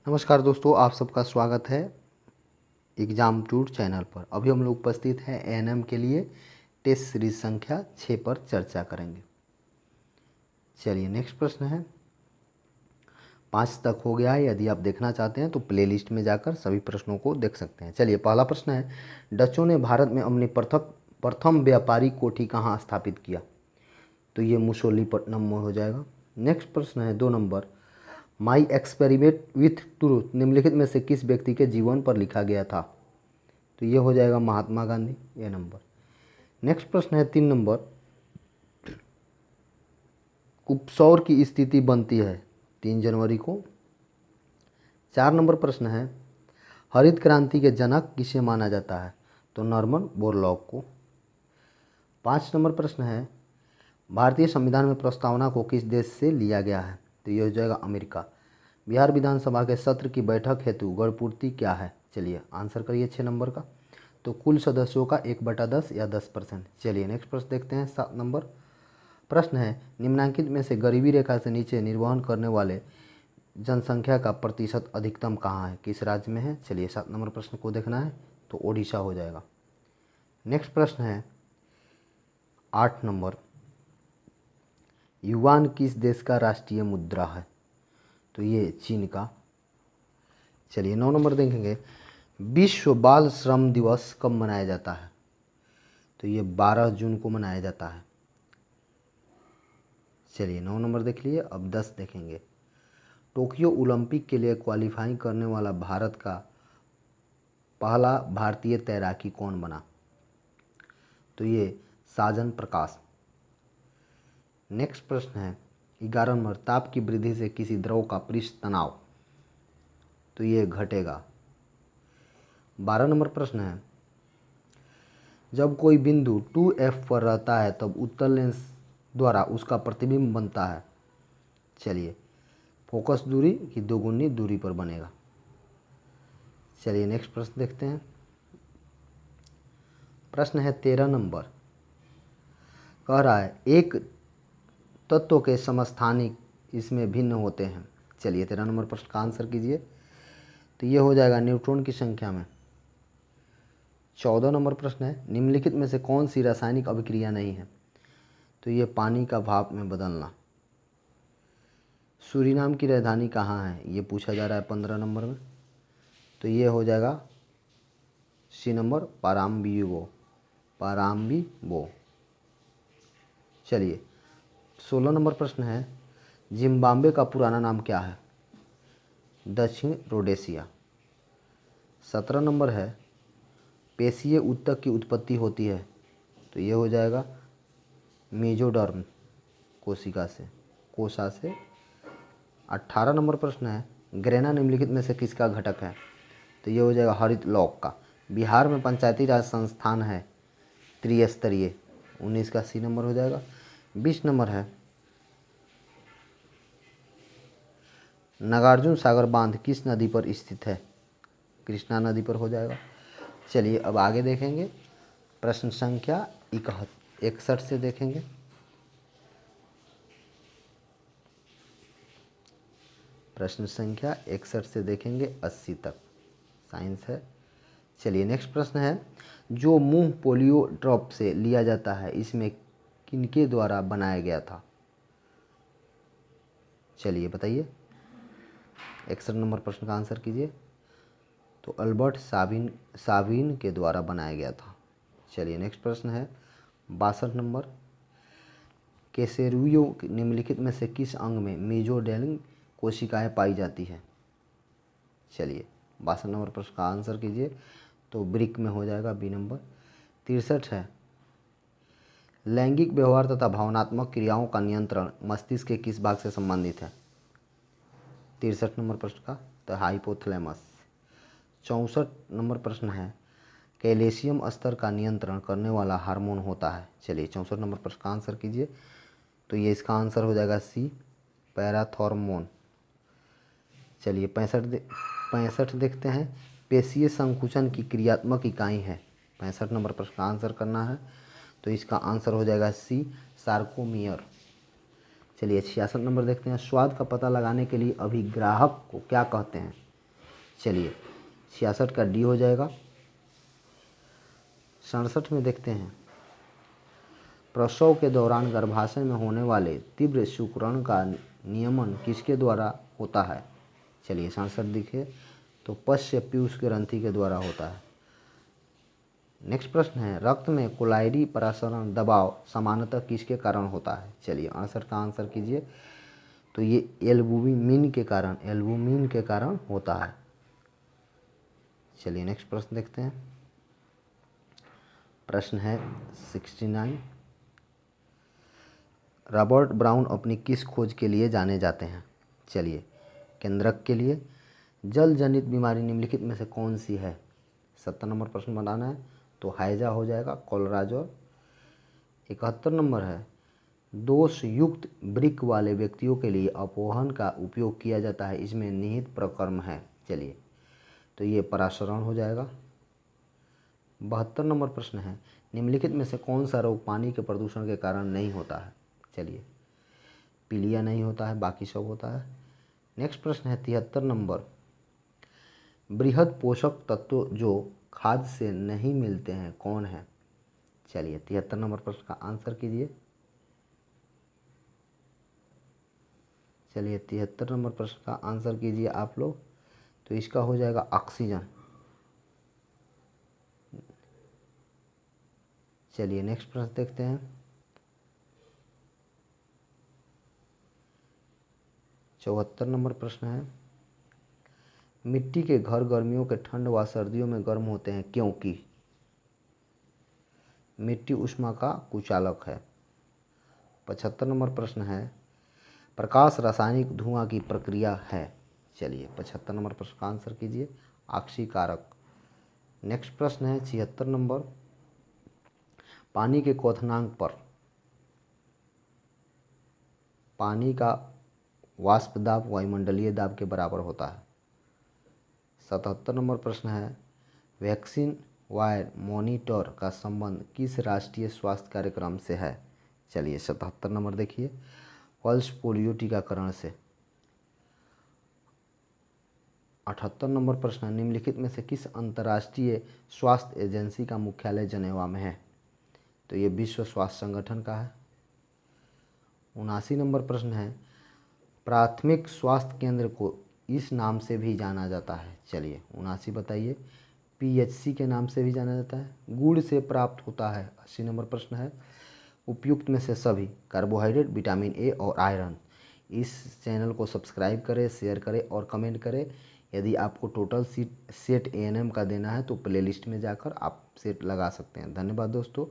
नमस्कार दोस्तों, आप सबका स्वागत है एग्ज़ाम टूर चैनल पर। अभी हम लोग उपस्थित हैं एएनएम के लिए टेस्ट सीरीज संख्या 6 पर चर्चा करेंगे। चलिए नेक्स्ट प्रश्न है। 5 तक हो गया है। यदि आप देखना चाहते हैं तो प्लेलिस्ट में जाकर सभी प्रश्नों को देख सकते हैं। चलिए पहला प्रश्न है, डचों ने भारत में अपनी प्रथम व्यापारी कोठी कहाँ स्थापित किया? तो ये मुसोलीपट्टनम में हो जाएगा। नेक्स्ट प्रश्न है 2 number, my experiment with truth निम्नलिखित में से किस व्यक्ति के जीवन पर लिखा गया था? तो ये हो जाएगा महात्मा गांधी, ये नंबर। नेक्स्ट प्रश्न है 3 नंबर, उपसौर की स्थिति बनती है 3 जनवरी को। 4 नंबर प्रश्न है, हरित क्रांति के जनक किसे माना जाता है? तो नॉर्मन बोरलॉग को। 5 नंबर प्रश्न है, भारतीय संविधान में प्रस्तावना को किस देश से लिया गया है? तो ये हो जाएगा अमेरिका। बिहार विधानसभा के सत्र की बैठक हेतु गढ़पूर्ति क्या है? चलिए आंसर करिए 6 नंबर का। तो कुल सदस्यों का 1/10 या 10%। चलिए नेक्स्ट प्रश्न देखते हैं। 7 नंबर प्रश्न है, निम्नलिखित में से गरीबी रेखा से नीचे निर्वहन करने वाले जनसंख्या का प्रतिशत अधिकतम कहाँ है, किस राज्य में है? चलिए 7 नंबर प्रश्न को देखना है तो ओडिशा हो जाएगा। नेक्स्ट प्रश्न है 8 नंबर, युआन किस देश का राष्ट्रीय मुद्रा है? तो ये चीन का। चलिए 9 नंबर देखेंगे, विश्व बाल श्रम दिवस कब मनाया जाता है? तो ये 12 जून को मनाया जाता है। चलिए 9 नंबर देख लिए। अब 10 देखेंगे, टोक्यो ओलंपिक के लिए क्वालिफाई करने वाला भारत का पहला भारतीय तैराकी कौन बना? तो ये साजन प्रकाश। नेक्स्ट प्रश्न है 11 नंबर, ताप की वृद्धि से किसी द्रव का पृष्ठ तनाव? तो ये घटेगा। 12 नंबर प्रश्न है, जब कोई बिंदु 2F पर रहता है तब उत्तल लेंस द्वारा उसका प्रतिबिंब बनता है। चलिए फोकस दूरी की दोगुनी दूरी पर बनेगा। चलिए नेक्स्ट प्रश्न देखते हैं। प्रश्न है 13 नंबर, कह रहा है एक तत्व के समस्थानिक इसमें भिन्न होते हैं। चलिए 13 नंबर प्रश्न का आंसर कीजिए। तो ये हो जाएगा न्यूट्रॉन की संख्या में। 14 नंबर प्रश्न है, निम्नलिखित में से कौन सी रासायनिक अभिक्रिया नहीं है? तो ये पानी का भाप में बदलना। सूरीनाम की राजधानी कहाँ है, ये पूछा जा रहा है 15 नंबर में। तो ये हो जाएगा सी नंबर, पाराम्बीबो। चलिए 16 नंबर प्रश्न है, जिम्बाब्वे का पुराना नाम क्या है? दक्षिण रोडेशिया। 17 नंबर है, पेशीय ऊतक की उत्पत्ति होती है। तो ये हो जाएगा मेजोडर्म कोशिका से। 18 नंबर प्रश्न है, ग्रेना निम्नलिखित में से किसका घटक है? तो ये हो जाएगा हरित लॉग का। बिहार में पंचायती राज संस्थान है त्रिस्तरीय, 19 का सी नंबर हो जाएगा। 20 नंबर है, नागार्जुन सागर बांध किस नदी पर स्थित है? कृष्णा नदी पर हो जाएगा। चलिए अब आगे देखेंगे। प्रश्न संख्या 61 से देखेंगे। प्रश्न संख्या 61 से देखेंगे 80 तक, साइंस है। चलिए नेक्स्ट प्रश्न है, जो मुंह पोलियो ड्रॉप से लिया जाता है इसमें किनके द्वारा बनाया गया था? चलिए बताइए। 61 नंबर प्रश्न का आंसर कीजिए। तो अल्बर्ट साबिन के द्वारा बनाया गया था। चलिए नेक्स्ट प्रश्न है 62 नंबर, केसेरुयो निम्नलिखित में से किस अंग में मेजोडेलिंग कोशिकाएं पाई जाती हैं? चलिए 62 नंबर प्रश्न का आंसर कीजिए। तो ब्रिक में हो जाएगा बी नंबर। 63 है, लैंगिक व्यवहार तथा भावनात्मक क्रियाओं का नियंत्रण मस्तिष्क के किस भाग से संबंधित है? 63 नंबर प्रश्न का तो हाइपोथैलेमस। 64 नंबर प्रश्न है, कैल्शियम स्तर का नियंत्रण करने वाला हार्मोन होता है। चलिए 64 नंबर प्रश्न का आंसर कीजिए। तो ये इसका आंसर हो जाएगा सी, पैराथॉर्मोन। चलिए 65 देखते हैं, पेशीय संकुचन की क्रियात्मक इकाई है। 65 नंबर प्रश्न का आंसर करना है। तो इसका आंसर हो जाएगा सी, सार्कोमियर। चलिए 66 नंबर देखते हैं, स्वाद का पता लगाने के लिए अभिग्राहक को क्या कहते हैं? चलिए 66 का डी हो जाएगा। 67 में देखते हैं, प्रसव के दौरान गर्भाशय में होने वाले तीव्र सिकुड़न का नियमन किसके द्वारा होता है। चलिए 67 दिखे तो पश्च पीयूष ग्रंथि के द्वारा होता है। नेक्स्ट प्रश्न है, रक्त में कोलाइडी प्रसरण दबाव सामान्यतः किसके कारण होता है। चलिए 68 का आंसर कीजिए, तो ये एल्बुमिन के कारण होता है। चलिए नेक्स्ट प्रश्न देखते हैं। प्रश्न है 69, रॉबर्ट ब्राउन अपनी किस खोज के लिए जाने जाते हैं। चलिए केंद्रक के लिए। जल जनित बीमारी निम्नलिखित में से कौन सी है। 70 नंबर प्रश्न बनाना है, तो हैजा हो जाएगा, कोलराजोर। 71 नंबर है, दोष युक्त वृक्क वाले व्यक्तियों के लिए अपोहन का उपयोग किया जाता है, इसमें निहित प्रक्रम है। चलिए तो ये पराशरण हो जाएगा। 72 नंबर प्रश्न है, निम्नलिखित में से कौन सा रोग पानी के प्रदूषण के कारण नहीं होता है। चलिए पीलिया नहीं होता है, बाकी सब होता है। नेक्स्ट प्रश्न है 73 नंबर, बृहद पोषक तत्व जो खाद से नहीं मिलते हैं कौन है। चलिए 73 नंबर प्रश्न का आंसर कीजिए। चलिए 73 नंबर प्रश्न का आंसर कीजिए आप लोग, तो इसका हो जाएगा ऑक्सीजन। चलिए नेक्स्ट प्रश्न देखते हैं। 74 नंबर प्रश्न है, मिट्टी के घर गर्मियों के ठंड व सर्दियों में गर्म होते हैं क्योंकि मिट्टी ऊष्मा का कुचालक है। 75 नंबर प्रश्न है, प्रकाश रासायनिक धुआं की प्रक्रिया है। चलिए 75 नंबर प्रश्न का आंसर कीजिए, ऑक्सीकारक। नेक्स्ट प्रश्न है 76 नंबर, पानी के क्वथनांक पर पानी का वाष्प दाब वायुमंडलीय दाब के बराबर होता है। 77 नंबर प्रश्न है, वैक्सीन वायर मॉनिटर का संबंध किस राष्ट्रीय स्वास्थ्य कार्यक्रम से है। चलिए 77 नंबर देखिए, पल्स पोलियो टीकाकरण से। 78 नंबर प्रश्न, निम्नलिखित में से किस अंतर्राष्ट्रीय स्वास्थ्य एजेंसी का मुख्यालय जनेवा में है। तो ये विश्व स्वास्थ्य संगठन का है। 79 नंबर प्रश्न है, प्राथमिक स्वास्थ्य केंद्र को इस नाम से भी जाना जाता है। चलिए 79 बताइए। पीएचसी के नाम से भी जाना जाता है। गुड़ से प्राप्त होता है। 80 नंबर प्रश्न है, उपयुक्त में से सभी कार्बोहाइड्रेट, विटामिन ए और आयरन। इस चैनल को सब्सक्राइब करें, शेयर करें और कमेंट करें। यदि आपको टोटल सेट एएनएम का देना है तो प्लेलिस्ट में जाकर आप सेट लगा सकते हैं। धन्यवाद दोस्तों।